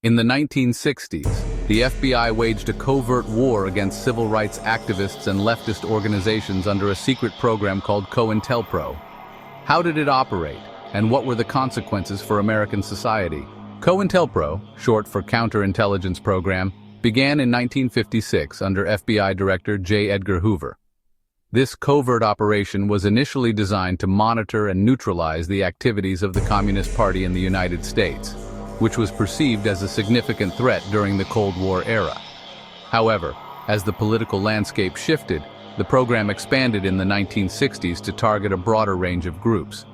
In the 1960s, the FBI waged a covert war against civil rights activists and leftist organizations under a secret program called Cointelpro. How did it operate, and what were the consequences for American society? Cointelpro, short for Counterintelligence Program, began in 1956 under FBI Director J. Edgar Hoover. This covert operation was initially designed to monitor and neutralize the activities of the Communist Party in the United States, which was perceived as a significant threat during the Cold War era. However, as the political landscape shifted, the program expanded in the 1960s to target a broader range of groups.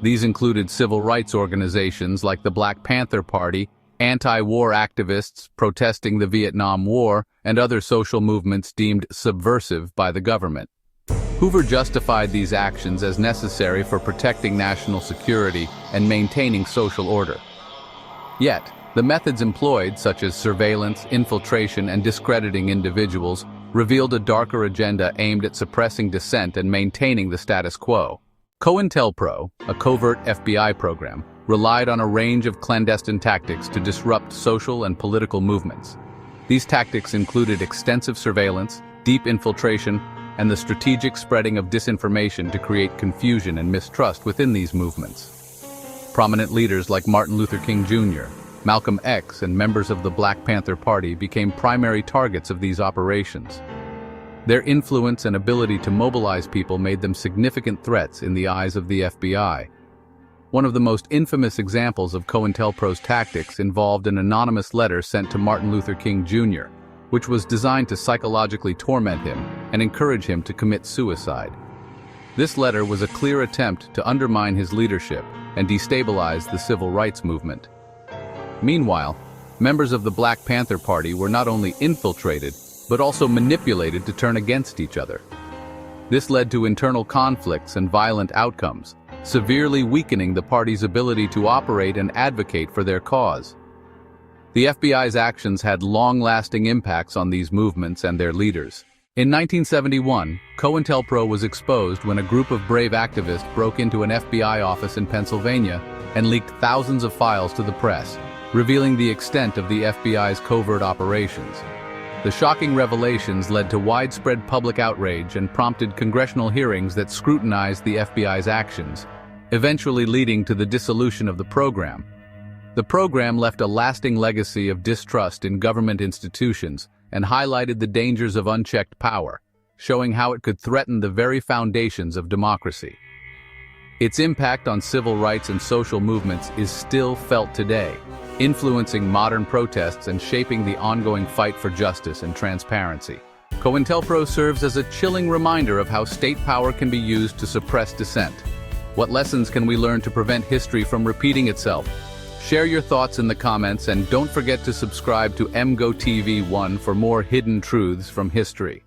These included civil rights organizations like the Black Panther Party, anti-war activists protesting the Vietnam War, and other social movements deemed subversive by the government. Hoover justified these actions as necessary for protecting national security and maintaining social order. Yet, the methods employed, such as surveillance, infiltration, and discrediting individuals, revealed a darker agenda aimed at suppressing dissent and maintaining the status quo. Cointelpro, a covert FBI program, relied on a range of clandestine tactics to disrupt social and political movements. These tactics included extensive surveillance, deep infiltration, and the strategic spreading of disinformation to create confusion and mistrust within these movements. Prominent leaders like Martin Luther King Jr., Malcolm X, and members of the Black Panther Party became primary targets of these operations. Their influence and ability to mobilize people made them significant threats in the eyes of the FBI. One of the most infamous examples of Cointelpro's tactics involved an anonymous letter sent to Martin Luther King Jr., which was designed to psychologically torment him and encourage him to commit suicide. This letter was a clear attempt to undermine his leadership and destabilize the civil rights movement. Meanwhile, members of the Black Panther Party were not only infiltrated, but also manipulated to turn against each other. This led to internal conflicts and violent outcomes, severely weakening the party's ability to operate and advocate for their cause. The FBI's actions had long-lasting impacts on these movements and their leaders. In 1971, Cointelpro was exposed when a group of brave activists broke into an FBI office in Pennsylvania and leaked thousands of files to the press, revealing the extent of the FBI's covert operations. The shocking revelations led to widespread public outrage and prompted congressional hearings that scrutinized the FBI's actions, eventually leading to the dissolution of the program. The program left a lasting legacy of distrust in government institutions and highlighted the dangers of unchecked power, showing how it could threaten the very foundations of democracy. Its impact on civil rights and social movements is still felt today, influencing modern protests and shaping the ongoing fight for justice and transparency. Cointelpro serves as a chilling reminder of how state power can be used to suppress dissent. What lessons can we learn to prevent history from repeating itself? Share your thoughts in the comments and don't forget to subscribe to Emgotv1 for more hidden truths from history.